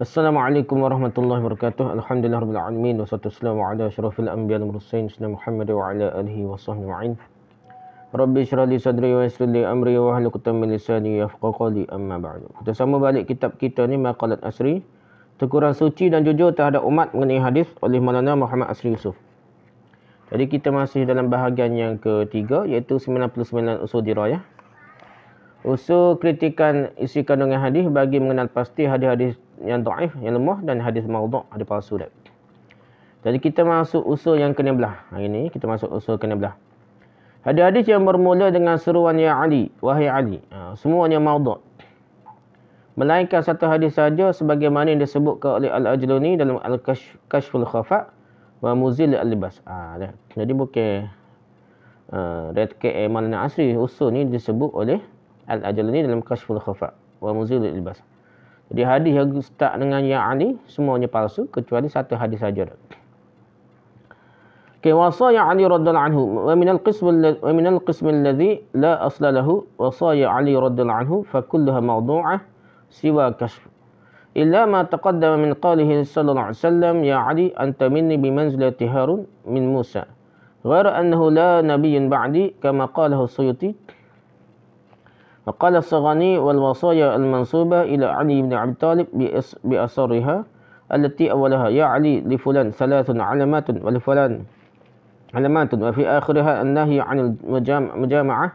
Assalamualaikum warahmatullahi wabarakatuh. Alhamdulillah rabbil alamin wassalatu wassalamu ala asyrafil anbiya'i wal mursalin sayyidina Muhammad wa ala alihi washabbihi ajma'in. Rabbi shrah li sadri wa yassir li amri wa hlul 'uqdatam min lisani yafqahu qawli, amma ba'du. Kita sama balik kitab kita ni Maqalat Asri, teguran suci dan jujur terhadap umat mengenai hadis oleh Maulana Muhammad Asri Yusof. Jadi kita masih dalam bahagian yang ketiga, iaitu 99 usul dirayah. Usul kritikan isi kandungan hadis bagi mengenal pasti hadis-hadis yang dhaif, yang lemah, dan hadis maudhu', hadis palsu. Jadi kita masuk usul yang ke-16. Hari ini kita masuk usul ke-16. Hadis-hadis yang bermula dengan seruan ya Ali, wahai Ali, semuanya maudhu'. Melainkan satu hadis saja sebagaimana yang disebutkan oleh Al-Ajluni dalam Al-Kashful Khafa wa Muzil Al-Libas. Jadi bukan redke Maulana Asri, usul ni disebut oleh Al-Ajluni dalam Kashful Khafa wa Muzil Al-Libas. Jadi hadis yang start dengan ya Ali semuanya palsu kecuali satu hadis saja. Wasaya Ali radhiyallahu anhu wa min al-qism alladhi la asla lahu wasaya Ali radhiyallahu anhu fa kulluha mawdu'ah siwa kashf illa ma taqaddama min qawlihi sallallahu alaihi wasallam ya Ali anta minni bi manzilati Harun min Musa ghayra annahu la nabiyyun ba'di kama qalahu Suyuti. وقال الصغاني والوصايا المنصوبة إلى علي بن أبي طالب بأصرها التي أولها يا علي لفلان ثلاث علامات ولفلان علامات وفي آخرها النهي عن المجامعة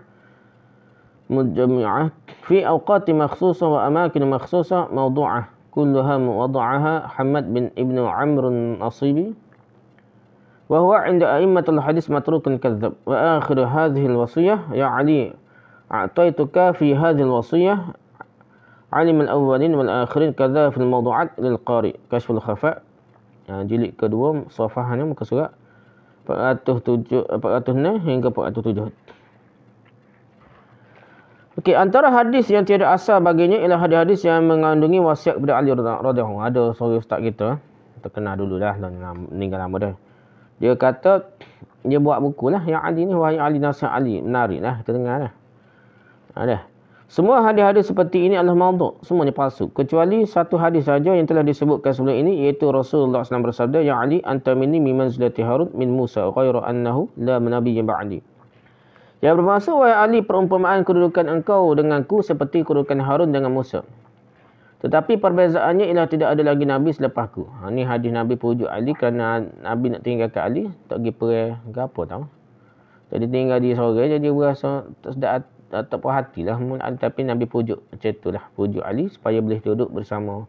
في أوقات مخصوصة وأماكن مخصوصة موضوعة كلها وضعها حماد بن ابن عمرو النصيبي وهو عند أئمة الحديث متروك كذب. وآخر هذه الوصية يا علي أعطيتك في هذه الوصية علم الأولين والآخرين كذا في الموضوعات للقارئ كشف الخفاء jilid kedua safahannya muka surat 406 hingga 407. Okey, antara hadis yang tiada asal baginya ialah hadis-hadis yang mengandungi wasiat kepada Ali radhiyallahu anhu. Ada seorang ustaz kita terkenal dululah, meninggal lama dah. Dia kata dia buat buku lah yang Ali ni, wahai Ali nasihat Ali, menarik lah kita dengar lah. Semua hadis-hadis seperti ini adalah maudhu', semuanya palsu kecuali satu hadis saja yang telah disebutkan sebelum ini, iaitu Rasulullah SAW bersabda ya Ali anta minni min manzilati Harun min Musa ghairu annahu la nabiyyin ba'di. Yang bermaksud wahai Ali, perumpamaan kedudukan engkau denganku seperti kedudukan Harun dengan Musa, tetapi perbezaannya ialah tidak ada lagi nabi selepasku. Ini hadis Nabi pujuk Ali kerana Nabi nak tinggalkan Ali, tak pergi perang ke apa tahu. Jadi tinggal di sorga, jadi berasa tak sedap, tak puas hatilah. Tapi Nabi pujuk macam itulah, pujuk Ali supaya boleh duduk bersama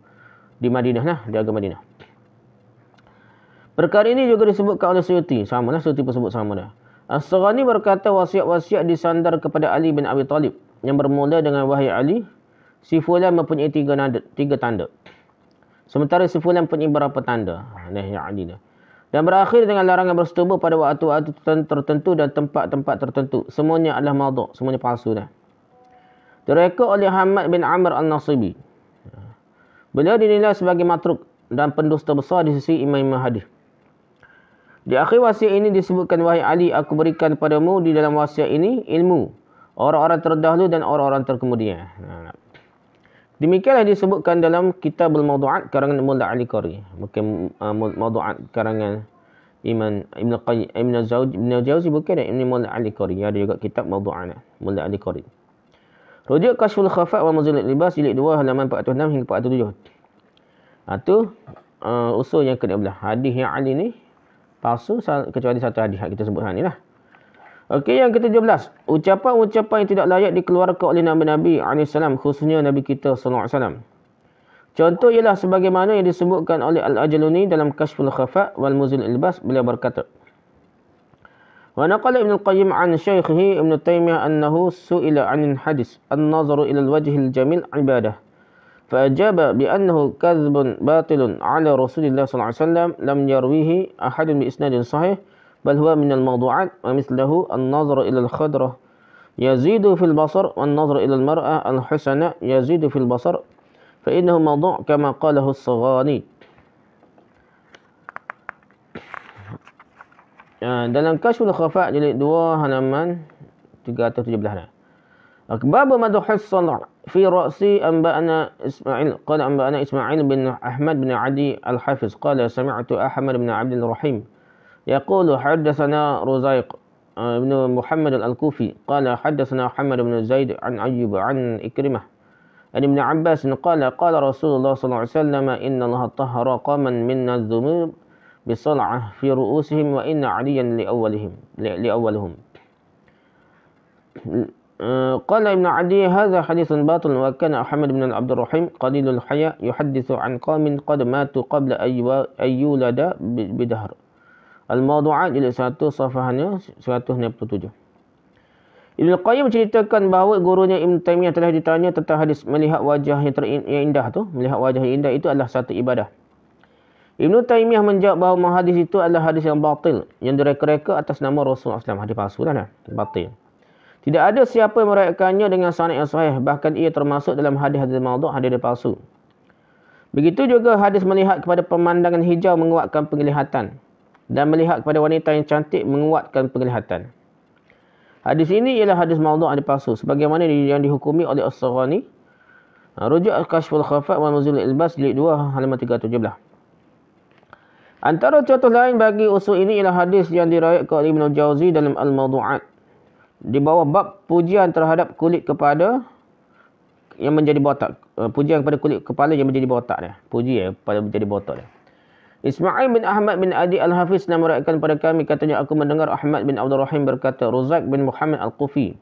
di Madinah lah, jaga Madinah. Perkara ini juga disebutkan oleh Suyuti, sama lah, Suyuti pun sebut sama dah. As-Saghani berkata wasiat-wasiat disandar kepada Ali bin Abi Talib yang bermula dengan wahai Ali, si fulan mempunyai tiga tanda, sementara si fulan mempunyai berapa tanda. Ya Ali dah. Dan berakhir dengan larangan bersetubuh pada waktu-waktu tertentu dan tempat-tempat tertentu. Semuanya adalah maudhu', semuanya palsu dah. Direka oleh Hamad bin Amr al-Nasibi. Beliau dinilai sebagai matruk dan pendusta besar di sisi imam-imam hadis. Di akhir wasiat ini disebutkan wahai Ali, aku berikan padamu di dalam wasiat ini ilmu orang-orang terdahulu dan orang-orang terkemudian. Demikianlah disebutkan dalam Kitabul Mawdu'at karangan Mulla Ali Qari. Bukan Mawdu'at karangan Ibn Jauzi, bukan ini Mulla Ali Qari. Ada juga kitab Mawdu'at Mulla Ali Qari. Rujuk Kashful Khafa wa Muzil Al-Libas jilid 2 halaman 406 hingga 407. Itu usul yang ke-12. Hadis yang Ali ni palsu kecuali satu hadis kita sebut hari ni lah. Okey, yang ke-17, ucapan-ucapan yang tidak layak dikeluarkan oleh Nabi-Nabi SAW, khususnya Nabi kita SAW. Contoh ialah sebagaimana yang disebutkan oleh Al-Ajluni dalam Kashful Khafa wal Muzil Al-Libas. Beliau berkata, wa naqala Ibn Al-Qayyim an syaikhihi Ibn Taymiyah annahu su'ila 'anil hadis an-nazaru ila al-wajhi al-jamil ibadah. فأجاب بأنه كذب باطل على رسول الله صلى الله عليه وسلم لم يرويه أحد بإسناد صحيح بل هو من الموضوعات ومثله النظر إلى الخضرة يزيد في البصر والنظر إلى المرأة الحسنة يزيد في البصر فإنه موضوع كما قاله الصغاني. Dalam Kashful Khafa jilid 2 halaman 317. Bab madhus في رأسي أنبأنا إسماعيل قال أنبأنا إسماعيل بن أحمد بن عدي الحافظ قال سمعت أحمد بن عبد الرحيم يقول حدثنا رزيق بن محمد الكوفي قال حدثنا محمد بن زيد عن أيوب عن إكرمة عن ابن عباس قال قال رسول الله صلى الله عليه وسلم إن الله طهر قوما من الذنوب بصلعة في رؤوسهم وإن عليا لأولهم. قال ابن عدي هذا حديث باطل وكان أحمد بن عبد الرحيم قليل الحياء يحدث عن قوم قد ماتوا قبل أن يولد بدهر. Al-Mawdu'at jilid 1 safahnya 167. Ibn Qayyim menceritakan bahawa gurunya Ibn Taymiyah telah ditanya tentang hadis melihat wajah yang indah tu. Melihat wajah yang indah itu adalah satu ibadah. Ibn Taymiyah menjawab bahawa hadis itu adalah hadis yang batil, yang direka-reka atas nama Rasulullah SAW. Hadis palsu lah, batil. Tidak ada siapa yang merayakannya dengan sanad yang sahih. Bahkan ia termasuk dalam hadis-hadis mawdu', hadis palsu. Begitu juga hadis melihat kepada pemandangan hijau menguatkan penglihatan. Dan melihat kepada wanita yang cantik menguatkan penglihatan. Hadis ini ialah hadis mawdu', hadis palsu. Sebagaimana yang dihukumi oleh As-Saghani. Rujuk Kashful Khafat wa Nuzul Ilbas jilid 2 halaman 317. Antara contoh lain bagi usul ini ialah hadis yang diriwayatkan oleh Ibn Jauzi dalam Al-Mawdu'at. Di bawah bab pujian terhadap kulit kepala yang menjadi botak. Pujian kepada kulit kepala yang menjadi botak dia. Puji pada menjadi botak dia. Ismail bin Ahmad bin Adi Al-Hafiz nak meriwayatkan pada kami, katanya aku mendengar Ahmad bin Abdul Rahim berkata, Ruzaq bin Muhammad Al-Kufi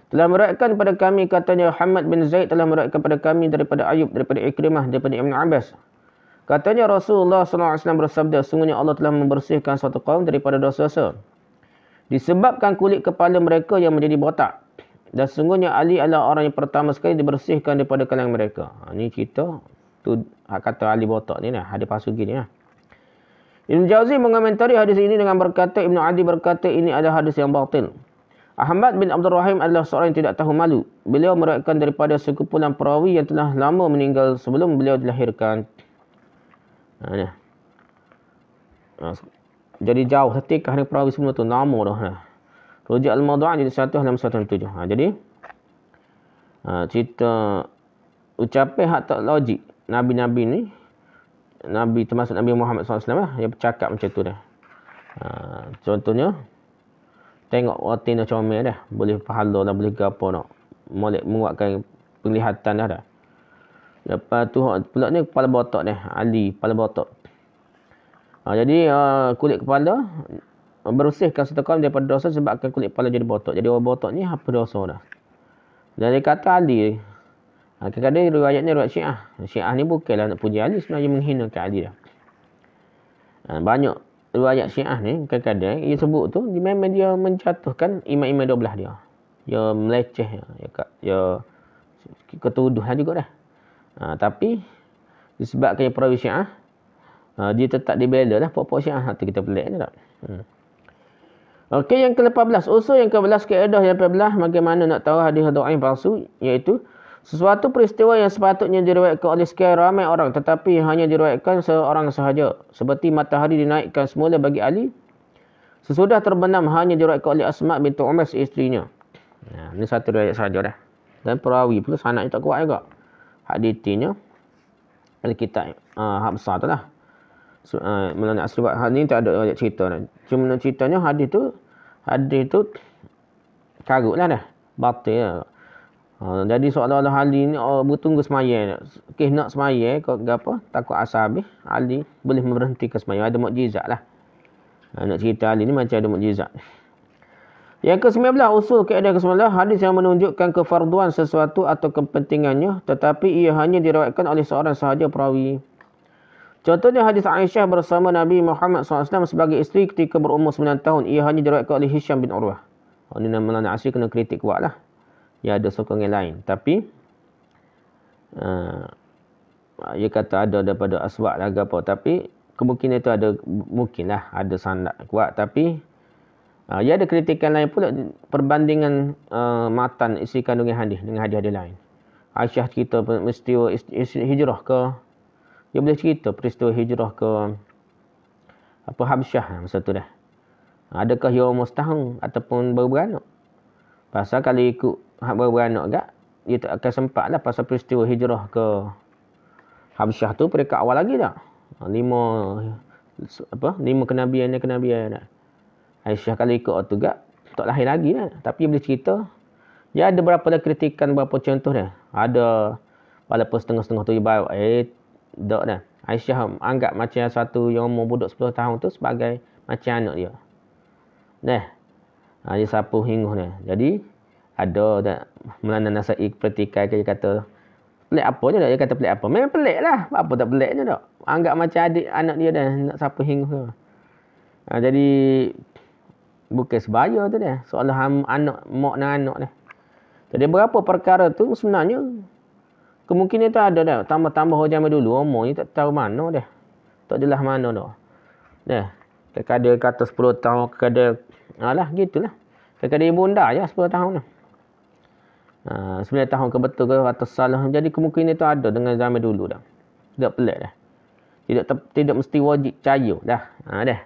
telah meriwayatkan pada kami, katanya Hamad bin Zaid telah meriwayatkan pada kami daripada Ayub, daripada Ikrimah, daripada Ibn Abbas. Katanya Rasulullah SAW bersabda, sungguhnya Allah telah membersihkan suatu kaum daripada dosa-dosa disebabkan kulit kepala mereka yang menjadi botak. Dan sungguhnya Ali adalah orang yang pertama sekali dibersihkan daripada kalangan mereka. Ini cerita tu kata Ali botak ni lah, hadis palsu gini lah. Ibn Jauzi mengomentari hadis ini dengan berkata, Ibn Adi berkata ini adalah hadis yang batil. Ahmad bin Abdul Rahim adalah seorang yang tidak tahu malu. Beliau meriwayatkan daripada sekumpulan perawi yang telah lama meninggal sebelum beliau dilahirkan. Jadi jauh setikah ni perawi semua tu nama dah. Rujuk Al-Mawdu'at jadi 1 halaman 107. Jadi cerita ucapan hak tak logik Nabi-Nabi ni, Nabi termasuk Nabi Muhammad SAW lah, yang bercakap macam tu dah. Contohnya, tengok watina comel dah. Boleh pahala dah, boleh gapo nak. Molek menguatkan penglihatan dah. Lepas tu pula ni kepala botak dah. Ali, kepala botak. Jadi kulit kepala bersihkan satu kaum daripada dosa sebabkan kulit kepala jadi botak. Jadi orang botak ni apa dosa dah. Jadi kata Ali, kadang-kadang riwayatnya riwayat Syiah. Syiah ni bukanlah nak puji Ali, sebenarnya menghinakan Ali dah. Banyak riwayat Syiah ni kadang-kadang ia sebut tu memang dia menjatuhkan imam-imam 12 dia. Dia meleceh, dia ketuduh juga dah. Tapi disebabkan perawi Syiah, dia tetap dibela lah pokok Syiah. Tu kita pelik ni tak. Okey, yang ke-18. Usul yang ke-11, kaedah yang ke-11 bagaimana nak tahu hadis dhaif palsu, iaitu sesuatu peristiwa yang sepatutnya diriwayatkan oleh sekian ramai orang tetapi hanya diriwayatkan seorang sahaja. Seperti matahari dinaikkan semula bagi Ali, sesudah terbenam hanya diriwayatkan oleh Asma' binti Umays isterinya. Ini satu riwayat sahaja dah. Dan perawi pula sanadnya tak kuat juga. Haditinya Al-Kitab Habsah tu lah. Melalui asli hadis ni tak ada riwayat cerita dah. Cuma ceritanya hadis tu karut lah dah. Batil lah. Jadi seolah-olah Ali ni bertunggu semayang. Nak semayang kau apa? Takut asar habis, Ali boleh memberhentikan semayang. Ada mukjizat lah. Nak cerita Ali ni macam ada mukjizat. Yang ke-19, usul kaedah ke-19, hadis yang menunjukkan kefarduan sesuatu atau kepentingannya tetapi ia hanya diriwayatkan oleh seorang sahaja perawi. Contohnya hadis Aisyah bersama Nabi Muhammad SAW sebagai isteri ketika berumur 9 tahun. Ia hanya diriwayatkan oleh Hisham bin Urwah. Ini nama asli kena kritik kuat lah. Ya ada sokongan lain. Tapi ia kata ada daripada Aswad lah apa. Tapi kemungkinan itu ada, mungkinlah ada sanad kuat. Tapi ia ada kritikan lain pula, perbandingan matan isi kandungan hadis dengan hadis-hadis lain. Aisyah cerita peristiwa hijrah ke, dia boleh cerita peristiwa hijrah ke apa Habsyah masa tu dah. Adakah ia umur setahun ataupun baru beranak? Pasal kalau ikut baru beranak agak, dia tak akan sempat lah pasal peristiwa hijrah ke Habsyah tu peringkat awal lagi dah. 5 kenabian dah. Aisyah kalau ikut tu gak tak lahir lagi dah. Tapi boleh cerita dia ada berapa dah kritikan berapa contoh dah. Ada walaupun setengah-setengah tu ibarat tak dah. Aisyah anggap macam satu yang umur budak 10 tahun tu sebagai macam anak dia. Dah. Dia sapu hinguh ni. Jadi ada tak Melana Nasai pertikai dia kata pelik apa je tak? Dia kata pelik apa? Memang pelik lah. Apa tak peliknya tak? Anggap macam adik anak dia dah nak sapu hinguh tu. Jadi bukan sebaya tu dah. Seolah anak mak dan anak dah. Jadi berapa perkara tu sebenarnya kemungkinan tu ada dah. Tambah-tambah zaman dulu umur ni tak tahu mana dah. Tak jelas mana dah. Dah. Kadang kata 10 tahun, kadang alah gitulah. Kadang ibu unda je 10 tahun dah. 9 tahun ke betul ke atau salah. Jadi kemungkinan itu ada dengan zaman dulu dah. Tidak pelik dah. Tidak mesti wajib percaya dah. Dah.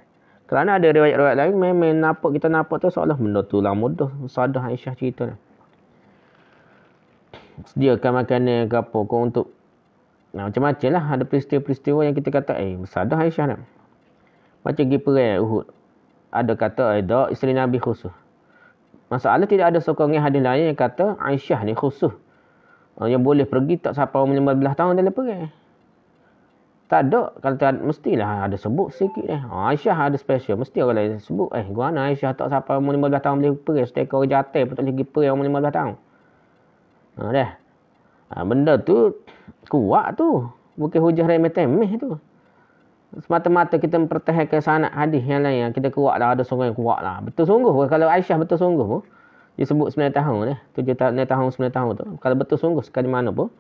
Kerana ada riwayat-riwayat lain memang kita nampak tu seolah benda tu lah mudah. Sadah Aisyah cerita dah. Sediakan makanan ke apa kau untuk macam-macam lah. Ada peristiwa-peristiwa yang kita kata bersadah Aisyah dah. Macam pergi perang Uhud. Ada kata ada isteri Nabi khusus. Masalah tidak ada sokongan hadis lain yang kata Aisyah ni khusus. Yang boleh pergi tak sampai 15 tahun dalam perang. Tak ada. Kalau tak, mestilah ada sebut sikit dah. Aisyah ada special. Mesti orang lain sebut. Guana Aisyah tak sampai 15 tahun boleh perang. Setiap orang jatuh pun tak boleh pergi perang 15 tahun. Dah. Benda tu kuat tu. Bukan hujah remeh-temeh tu. Semata-mata kita mempertahankan sanad hadis yang lain yang kita kuat lah, ada sungguh yang kuat lah. Betul sungguh. Kalau Aisyah betul sungguh pun, dia sebut 9 tahun 7 tahun 9 tahun tu. Kalau betul sungguh sekali mana pun,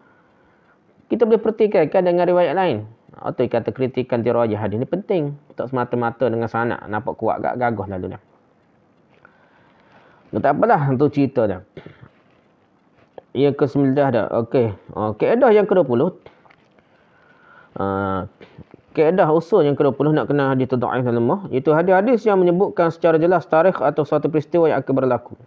kita boleh pertikaikan dengan riwayat lain. Atau kata kritikan dirajah hadis ni penting. Tak semata-mata dengan sanad nampak kuat gagah lalu dah. Tak apalah untuk cerita dah. Yang ke-9 dah. Okey. Kaedah yang ke-20. Kaedah usul yang ke-20 nak kena hadis dhaif dan lemah, iaitu hadis-hadis yang menyebutkan secara jelas tarikh atau suatu peristiwa yang akan berlaku.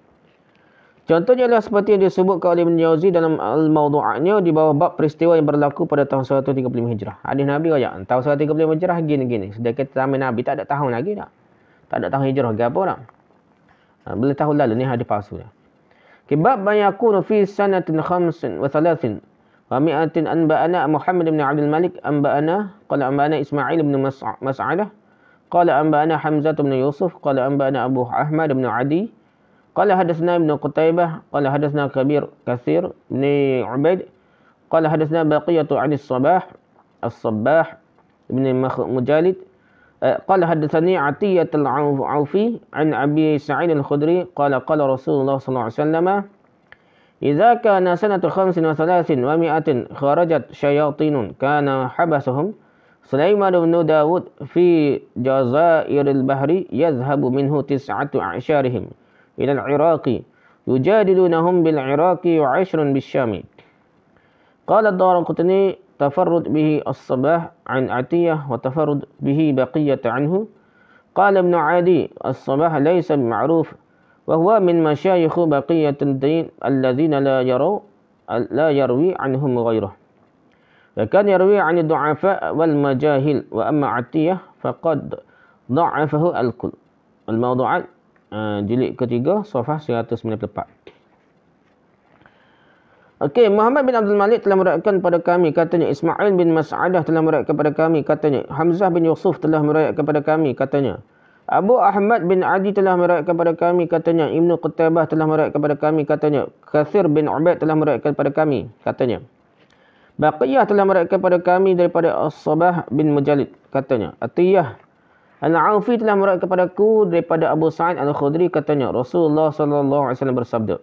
Contohnya adalah seperti yang disebutkan oleh Ibn Jauzi dalam Al-Mawdu'atnya di bawah bab peristiwa yang berlaku pada tahun 135 Hijrah. Hadis Nabi kata, tahun 135 Hijrah gini-gini. Sedangkan zaman Nabi tak ada tahun lagi dah. Tak ada tahun Hijrah ke apa dah. Bila tahun lalu ni hadis palsu dah. Kibab bayakunu fi sanatin 35 ومئة أنبأنا محمد بن عبد الملك أنبأنا قال أنبأنا إسماعيل بن مسعدة قال أنبأنا حمزة بن يوسف قال أنبأنا أبو أحمد بن عدي قال حدثنا ابن قتيبة قال حدثنا كثير بن عبيد قال حدثنا بقية عن الصباح بن مجالد قال حدثني عطية العوفي عن أبي سعيد الخدري قال قال رسول الله صلى الله عليه وسلم إذا كان سنة 35 ومئة خرجت شياطين كان حبسهم سليمان بن داود في جزائر البحر يذهب منه 9 أعشارهم إلى العراق يجادلونهم بالعراق و10 بالشام. قال الدارقطني تفرد به الصباح عن عتية وتفرد به بقية عنه. قال ابن عدي الصباح ليس بمعروف وهو من مشايخ بقية الدين الذين لا يروي عنهم غيره وكان يروي عن الضعفاء والمجاهل وأما عتية فقد ضعفه الكل. الموضوعات jilid ketiga safhah 194. Okey, Muhammad bin Abdul Malik telah meriwayatkan kepada kami katanya, Ismail bin Mas'adah telah meriwayatkan kepada kami katanya, Hamzah bin Yusuf telah meriwayatkan kepada kami katanya, Abu Ahmad bin Adi telah meriwayatkan kepada kami katanya, Ibnu Qutaybah telah meriwayatkan kepada kami katanya, Kathir bin Ubaid telah meriwayatkan kepada kami katanya, Baqiyah telah meriwayatkan kepada kami daripada As-Sabah bin Mujalid katanya, Atiyah Al-Aufi telah meriwayatkan kepadaku daripada Abu Sa'id Al-Khudri katanya, Rasulullah sallallahu alaihi wasallam bersabda,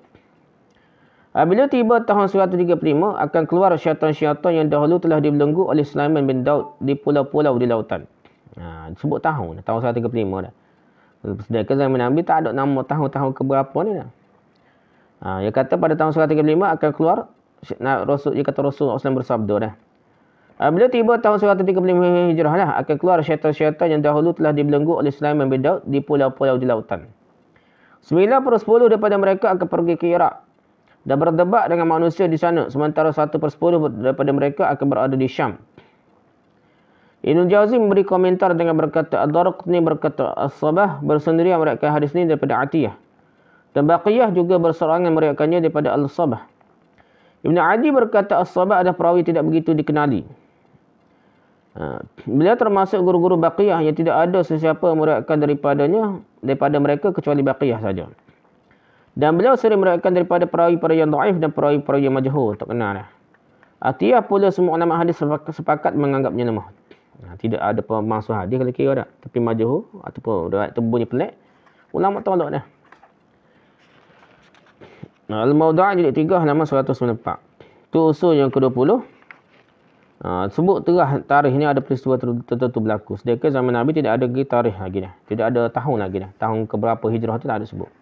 apabila tiba tahun 135 akan keluar syaitan-syaitan yang dahulu telah dibelenggu oleh Sulaiman bin Daud di pulau-pulau di lautan. Sebut tahun 135 dah. Sedangkan zaman Nabi tak ada nama tahun-tahun keberapa ni dah. Dia kata pada tahun 135 akan keluar Rasul, dia kata Rasulullah SAW bersabda dah. Bila tiba tahun 135 Hijrah lah akan keluar syaitan-syaitan yang dahulu telah dibelenggu oleh Sulaiman bin Daud di pulau-pulau di lautan. 9/10 daripada mereka akan pergi ke Iraq. dan berdebat dengan manusia di sana, sementara 1/10 daripada mereka akan berada di Syam. Ibn Jauzi memberi komentar dengan berkata, Ad-Darqutni berkata, As-Sabah bersendirian meriwayatkan hadis ini daripada Atiyah. Dan Baqiyah juga berserangan meriwayatkannya daripada Al-Sabah. Ibn Adi berkata, As-Sabah adalah perawi tidak begitu dikenali. Beliau termasuk guru-guru Baqiyah yang tidak ada sesiapa meriwayatkan daripada mereka kecuali Baqiyah saja. Dan beliau sering meriwayatkan daripada perawi-perawi yang dhaif dan perawi-perawi yang majhul, tak kenal dah. Atiyah pula semua ulama hadis sepakat menganggapnya lemah. Tidak ada pemalsu hadis kalau kira dah. Tapi majhul ataupun riwayat terbunyi pelik, ulama tolak dah. Al-Mawdu'ah jilid 3 halaman 194. Tu usul yang ke-20. Sebut terah tarikh ni ada peristiwa tertentu berlaku. Sedangkan zaman Nabi tidak ada lagi tarikh lagi dah. Tidak ada tahun lagi dah. Tahun keberapa hijrah tu tak ada sebut.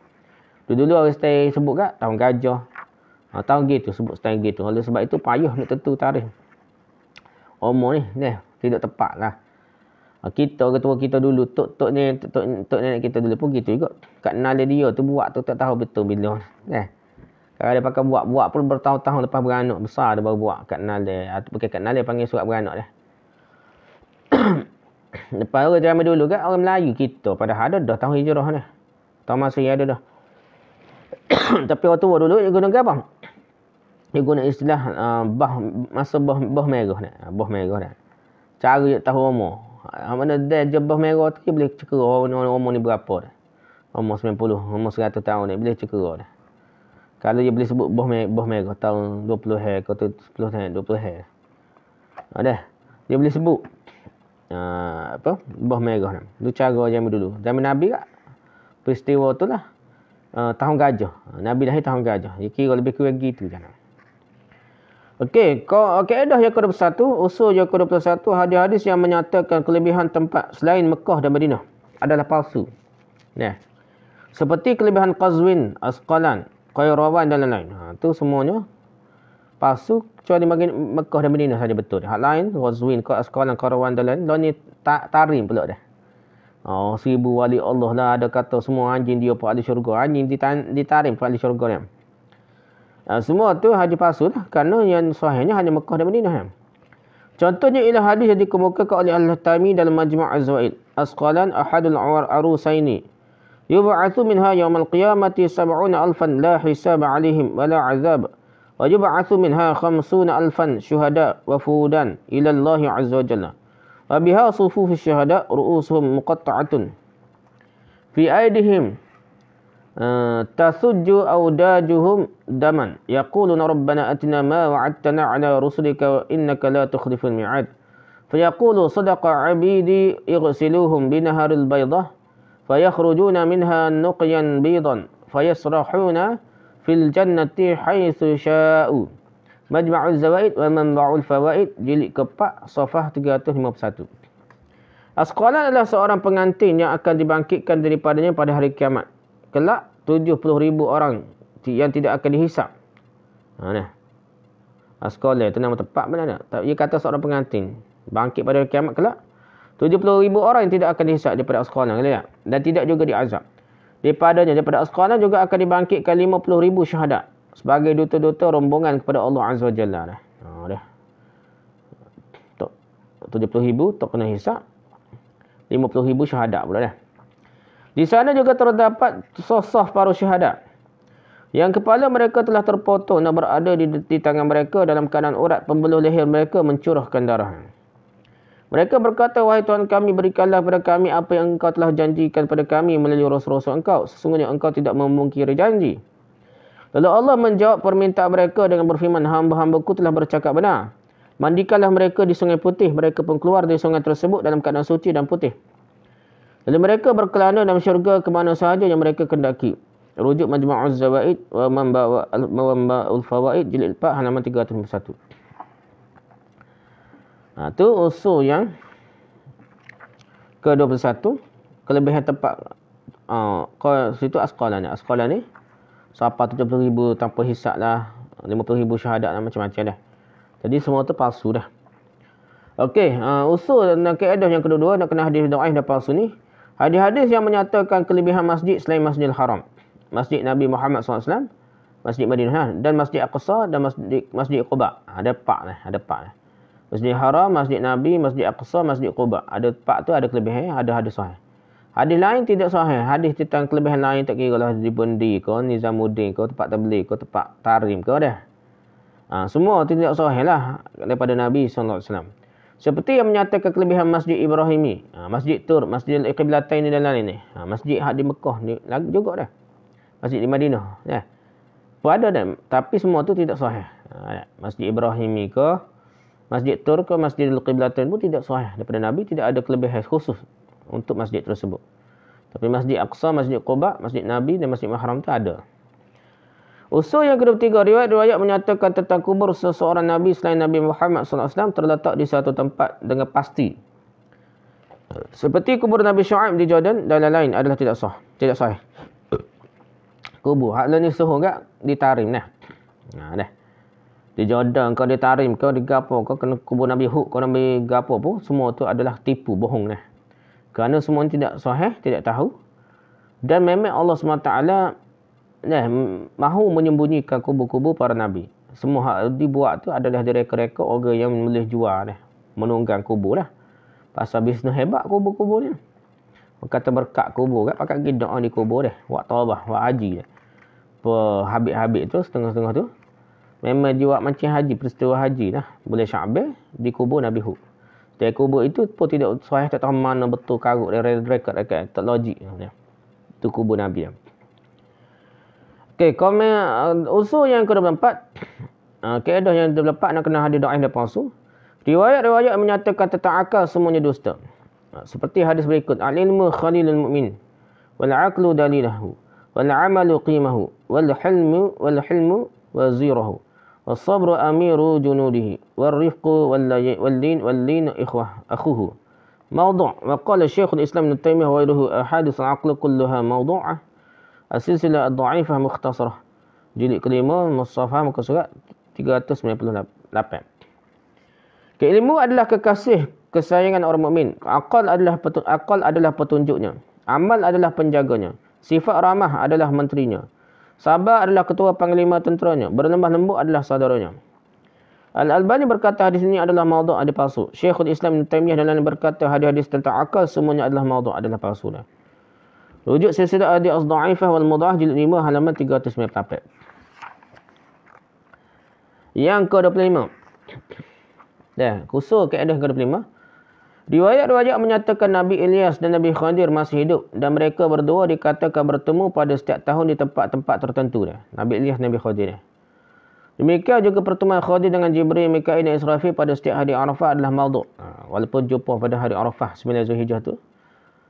Dulu orang stay sebut kat tahun gajah. Tahun gitu sebut stay gitu. Oleh sebab itu payah nak tentu tarikh. Umur ni tidak tepat lah. Kita ketua kita dulu, tok nenek kita dulu pun gitu juga. Kat nalai dia tu buat tu tak tahu betul bila. Kalau dia pakai buat pun bertahun-tahun lepas beranak besar dia baru buat kat nalai. Atau pakai kat nalai panggil surat beranak dah. Lepas orang zaman dulu kan orang Melayu kita padahal ada dah tahun hijrah dah. Tahun Masih ada dah. Tapi orang tua dulu dia guna apa? Dia guna istilah bah merah ni. Bah merah dah. Cara dia tahu umur. Mana dia jebah merah tu dia boleh cekera umur ni berapa dah. Umur 90, umur 100 tahun ni boleh cekera dah. Kalau dia boleh sebut bah merah tahun 20 hari atau 10 tahun 20 hari. Dah. Dia boleh sebut bah merah ni. Itu cara zaman dulu. Zaman Nabi kat peristiwa tu lah tahun gajah. Nabi lahir tahun gajah. Dia kira lebih kurang gitu jangan. Okey, kaedah yang ke-21, usul yang ke-21, hadis-hadis yang menyatakan kelebihan tempat selain Mekah dan Madinah adalah palsu. Seperti kelebihan Qazwin, Asqalan, Qairawan dan lain-lain. Itu semuanya palsu kecuali Mekah dan Madinah saja betul. Hal lain, Qazwin, Asqalan, Qairawan dan lain-lain, lain ni tarim pula dah. 1000 wali Allah lah ada kata semua anjing dia pak ahli syurga. Anjing ditarim pak ahli syurga ni. Semua tu hadis palsu lah. Kerana yang sahihnya hanya Mekah dan Madinah. Contohnya ialah hadis yang dikemukakan oleh Al-Hatami dalam Majmu' Az-Zawaid. Asqalan ahadul arusaini. Yub'atsu minha yawmal qiyamati 70,000 la hisab 'alaihim wa la 'azab. Wa yub'atsu minha 50,000 syuhada wa fudan ila Allah 'azza wa jalla. Wa biha sufuf syuhada ru'usuhum muqatta'atun fi aydihim tasujju awdajuhum daman yaquluna rabbana atina ma wa'adtana ala rusulika wa innaka la tukhliful mi'ad fayaqulu sadaqa 'abidi ighsiluhum binaharil baydah fayakhrujuna minha nuqyan bidan fayasrahuna fil jannati haitsu sya'u. Majma'uz Zawaid wa Manba'ul Fawaid jilid ke-4 safhah 351. Asqalan adalah seorang pengantin yang akan dibangkitkan daripadanya pada hari kiamat. Kelak 70,000 orang yang tidak akan dihisap. Asqalan itu nama tepat benar tak? Ia kata seorang pengantin bangkit pada hari kiamat kelak 70,000 orang yang tidak akan dihisap daripada Asqalan dan tidak juga diazab. Daripada Asqalan juga akan dibangkitkan 50,000 syahadat sebagai duta-duta rombongan kepada Allah Azza wa Jalla dah. 70,000 tak kena hisap. 50,000 syahadat pula dah. Di sana juga terdapat sosah para syahadat yang kepala mereka telah terpotong dan berada di tangan mereka dalam keadaan urat pembuluh leher mereka mencurahkan darah. Mereka berkata, wahai Tuhan kami, berikanlah kepada kami apa yang engkau telah janjikan pada kami melalui rasul-rasul engkau. Sesungguhnya engkau tidak memungkiri janji. Lalu Allah menjawab permintaan mereka dengan berfirman, hamba-hambaku telah bercakap benar. Mandikanlah mereka di sungai putih. Mereka pun keluar dari sungai tersebut dalam keadaan suci dan putih. Lalu mereka berkelana dalam syurga ke mana sahaja yang mereka kendaki. Rujuk Majma'uz Zawaid wa Manba'ul Fawaid jilid 4 halaman 351. Itu usul yang ke-21. Kelebihan tempat situ Asqalan ni siapa 70,000 tanpa hisap lah, 50,000 syahadat lah, macam-macam dah. Jadi semua tu palsu dah. Okey, usul dan kaedah yang kedua nak kena hadis dhaif dan palsu ni. Hadis-hadis yang menyatakan kelebihan masjid selain Masjidil Haram, Masjid Nabi Muhammad SAW Masjid Madinah dan Masjid Aqsa dan Masjid Quba. Ada 4 lah, ada 4 lah. Masjid Haram, Masjid Nabi, Masjid Aqsa, Masjid Quba. Ada 4 tu ada kelebihan, ada hadis sahih. Hadis lain tidak sahih. Hadis tentang kelebihan lain tak kira lah di Bondi ke, Nizamuddin ke, tempat tabligh ke, tempat tarim ke dah. Semua tidak sahih lah daripada Nabi SAW. Seperti yang menyatakan kelebihan Masjid Ibrahimi, Masjid Tur, Masjid Al-Qiblatain dan lain-lain ni. Masjid di Mekah ni juga dah. Masjid di Madinah. Ada dah. Tapi semua tu tidak sahih. Masjid Ibrahimi ke, Masjid Tur ke, Masjid Al-Qiblatain pun tidak sahih. Daripada Nabi tidak ada kelebihan khusus untuk masjid tersebut. Tapi Masjid Aqsa, Masjid Quba, Masjid Nabi dan Masjid Haram tu ada. Usul yang ke-23, riwayat menyatakan tentang kubur seseorang Nabi selain Nabi Muhammad SAW terletak di satu tempat dengan pasti. Seperti kubur Nabi Syuaib di Jordan dan lain-lain adalah tidak sahih. Kubur. Hak ni suhu enggak ditarim dah. Dah. Di Jordan kau ditarim kau di gapo kau kena kubur Nabi Hud kau Nabi gapo pun semua tu adalah tipu bohong dah. Kerana semua tidak sahih, tidak tahu. Dan memang Allah SWT mahu menyembunyikan kubur-kubur para Nabi. Semua hak dibuat tu adalah direka-reka orang yang boleh jual dah. Menunggang kubur lah. Pasal bisnes hebat kubur-kubur ni. Kata berkat kubur kat pakai pergi doa di kubur dah. Buat tawabah, buat haji dah. Habis-habis tu, setengah-setengah tu. Memang dia buat macam haji, peristiwa haji lah. Boleh Sya'ban di kubur Nabi Hud. Dari kubur itu pun tidak sahih, tak tahu mana betul karut dia rekod tak logik. Itu kubur Nabi. Okey, komen usul yang ke-24. Kaedah yang ke-24 nak kena hadis dhaif dan palsu. Riwayat-riwayat menyatakan tentang akal semuanya dusta. Seperti hadis berikut, al-ilmu khalilul mu'min wal 'aqlu dalilahu wal 'amalu qimahu wal hilmu wazirahu. والصبر أمير جنوده والرفق واللين أخوه موضوع. وقال الشيخ الإسلام ابن تيمية وغيره أحاديث العقل كلها موضوعة. السلسلة الضعيفة مختصرة. Jilid kelima Mushafah muka surat 398. Ilmu adalah kekasih kesayangan orang mukmin. Akal adalah petunjuknya. Amal adalah penjaganya. Sifat ramah adalah menterinya. Sabar adalah ketua panglima tenteranya. Berlembah lembut adalah saudaranya. Al-Albani berkata hadis ini adalah maudhu', ada palsu. Syekhul Islam Ibn Taymiyah dan lain berkata hadis-hadis tentang akal semuanya adalah maudhu', adalah palsu. Rujuk silsilah ahadits dhaifah wal mudha'af jilid 5 halaman 398. Yang ke-25. Khusus kaedah ke-25. Riwayat-riwayat menyatakan Nabi Ilyas dan Nabi Khadir masih hidup dan mereka berdua dikatakan bertemu pada setiap tahun di tempat-tempat tertentu. Nabi Ilyas dan Nabi Khadir. Demikian juga pertemuan Khadir dengan Jibril, Mikail dan Israfil pada setiap hari Arafah adalah maudhu'. Walaupun jumpa pada hari Arafah 9 Zulhijjah tu,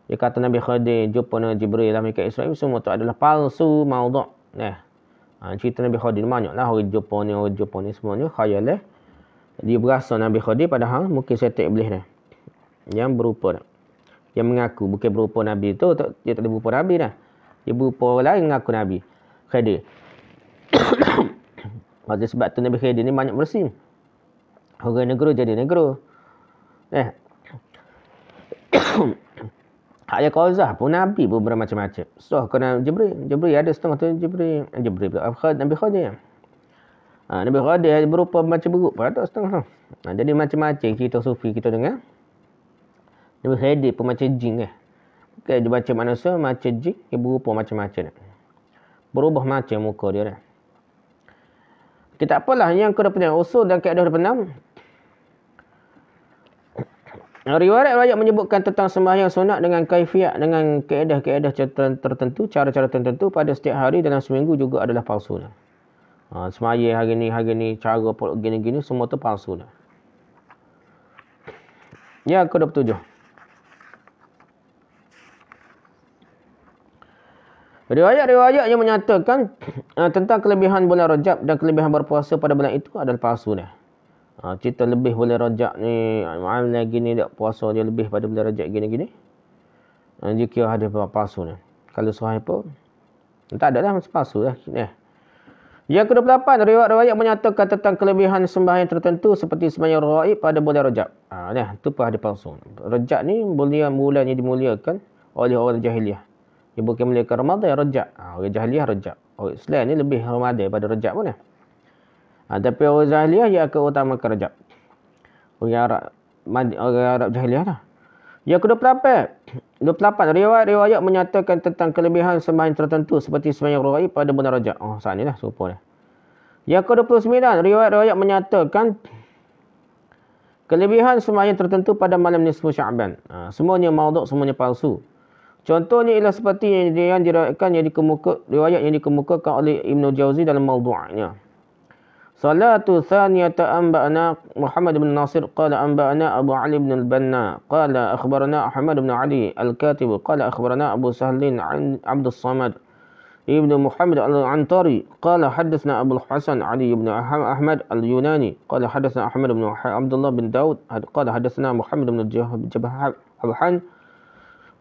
dia kata Nabi Khadir jumpa dengan Jibril dan Mikail Israfil, semua tu adalah palsu, maudhu'. Cerita Nabi Khadir banyaklah orang jumpa ni semuanya khayal. Dia berasa Nabi Khadir padahal mungkin setan iblis dah. Yang berupa yang mengaku bukan berupa Nabi tu, dia tak ada berupa Nabi dah. Dia berupa orang lain mengaku Nabi Khadir. Oleh sebab tu Nabi Khadir ni banyak bersin. Orang negara jadi negara. Ayat Qauzah pun Nabi pun bermacam-macam. So kena Jibril ada setengah tu Jibril Nabi Khadir. Nabi Khadir berupa macam buruk pun ada setengah tu. Jadi macam-macam cerita sufi kita dengar. Nabi Khadir pun macam jin Bukan dia macam manusia, macam jin, dia berupa macam-macam Berubah macam muka dia Kita apalah yang ke-26 usul dan kaedah 26. Riwayat-riwayat menyebutkan tentang sembahyang sunat dengan kaifiat, dengan kaedah-kaedah tertentu, cara-cara tertentu pada setiap hari dalam seminggu juga adalah palsu. Sembahyang hari ni, cara gini-gini, semua tu palsu. Yang ke-27. Riwayat-riwayat yang menyatakan tentang kelebihan bulan Rajab dan kelebihan berpuasa pada bulan itu adalah palsu. Cerita lebih bulan Rajab ni, lagi ni tak puasa dia lebih pada bulan Rajab gini-gini. Jika ada palsu. Kalau sahih pun, tak ada lah macam palsu lah. Yang ke-28, riwayat-riwayat menyatakan tentang kelebihan sembahyang tertentu seperti sembahyang Ghaib pada bulan Rajab. Itu pun ada palsu. Rajab ni bulan yang dimuliakan oleh orang jahiliah. Dia bukan muliakan Ramadan, Rajab. Orang jahiliah Rajab. Orang Islam ni lebih Ramadan daripada Rajab pun. Tapi orang Jahiliyah dia akan utamakan Rajab. Orang Arab Jahiliyah lah. Yang ke-28 riwayat menyatakan tentang kelebihan sembahyang tertentu seperti sembahyang Raghaib pada bulan Rajab. Saat ni lah serupa dia. Yang ke-29 riwayat menyatakan kelebihan sembahyang tertentu pada malam nisfu Sya'ban. Semuanya maudhu', semuanya palsu. Contohnya ialah seperti yang diriwayatkan riwayat yang dikemukakan oleh Ibnu Jauzi dalam Mawdu'nya. Salatu thaniyata anba'ana Muhammad bin Nasir qala anba'ana Abu Ali bin al-Banna qala akhbarana Ahmad bin Ali al-Katib qala akhbarana Abu Sahlin an Abdul Samad Ibnu Muhammad al-Antari qala hadatsna Abu Hasan Ali bin Ahmad al-Yunani qala hadatsna Ahmad bin Abdullah bin Daud qala hadatsna Muhammad bin Jabhan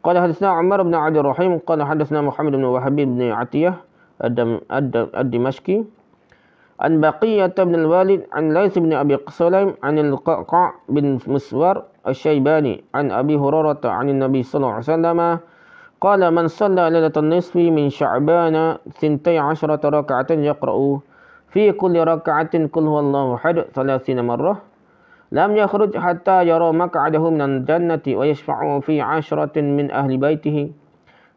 qala hadatsna Umar bin Abdul Rahim qala hadatsna Muhammad bin Wahab bin Atiyah ad-Dimashqi an Baqiyah bin al-Walid an Laits bin Abi Sulaim an al-Qaqa' bin Muswar al-Shaybani an Abi Hurairah an Nabi sallallahu alaihi wasallam qala man shalla lailatul nisfi min Sya'ban 12 rak'atan yaqra'u fi kulli rak'atin qul huwallahu ahad 30 marrah lam yakhruj hatta yara maq'adahu minan jannati wa yashfa'u fi 'ashratin min ahli baitihi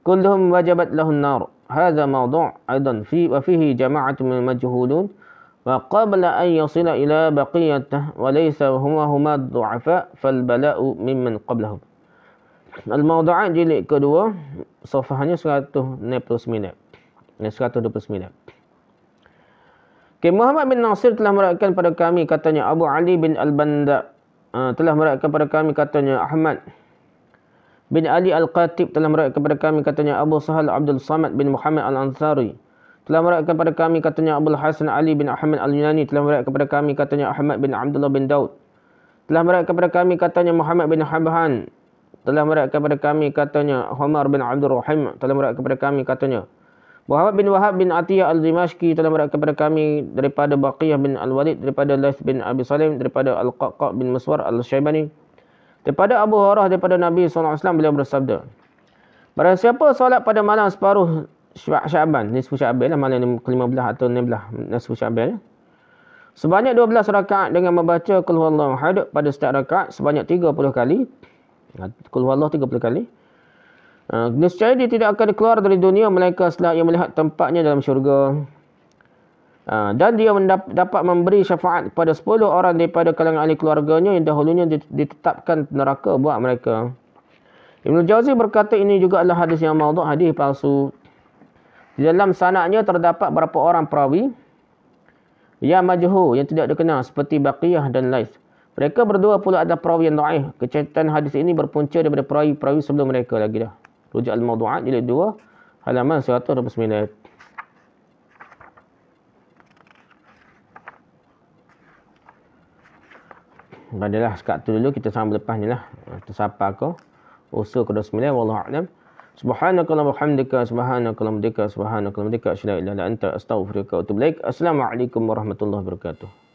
kulluhum wajabat lahu an-nar. Hadha mawdu' aidan wa fihi jama'atun min majhulun wa qabla an yasila ila baqiyatah wa laysa huma du'afa fal bala'u mimman qablahum. Al-Mawdu'at jilid kedua, safahnya 169. 129. Muhammad bin Nasir telah meriwayatkan pada kami katanya Abu Ali bin al-Banda telah meriwayatkan pada kami katanya Ahmad bin Ali al-Qatib telah meriwayatkan pada kami katanya Abu Sahal Abdul Samad bin Muhammad al-Ansari telah meriwayatkan pada kami katanya Abu Hasan Ali bin Ahmad al-Yunani telah meriwayatkan kepada kami katanya Ahmad bin Abdullah bin Daud telah meriwayatkan kepada kami katanya Muhammad bin Habhan telah meriwayatkan kepada kami katanya Umar bin Abdul Rahim telah meriwayatkan kepada kami katanya Muhammad bin Wahab bin Atiyah al-Dimashqi telah meriwayatkan kepada kami daripada Baqiyah bin al-Walid daripada Laits bin Abi Salim daripada Al-Qaqa' bin Muswar al-Shaybani daripada Abu Hurairah daripada Nabi SAW beliau bersabda, barang siapa solat pada malam separuh Sya'ban, nisfu Sya'ban lah, malam ke-15 atau 16 nisfu Sya'ban sebanyak 12 rakaat dengan membaca Qul huwallahu ahad pada setiap rakaat sebanyak 30 kali. Qul huwallahu 30 kali. Nescaya dia tidak akan keluar dari dunia melainkan setelah ia melihat tempatnya dalam syurga. Dan dia dapat memberi syafaat kepada 10 orang daripada kalangan ahli keluarganya yang dahulunya ditetapkan neraka buat mereka. Ibnu Jauzi berkata ini juga adalah hadis yang maudhu', hadis palsu. Di dalam sanadnya terdapat beberapa orang perawi yang majhul, yang tidak dikenal seperti Baqiyah dan Laits. Mereka berdua pula adalah perawi yang dhaif. Kecacatan hadis ini berpunca daripada perawi-perawi sebelum mereka lagi dah. Rujuk Al-Mawdu'at jilid 2 halaman 129. Badalah sekat tu dulu, kita sambung lepas ni lah. Tersapa kau. Usul ke-29. Wallahu a'lam. Subhanakallahumma wa bihamdika subhanakallahumma wa bihamdika asyhadu an la ilaha illa anta astaghfiruka wa atubu ilaik. Assalamualaikum warahmatullahi wabarakatuh.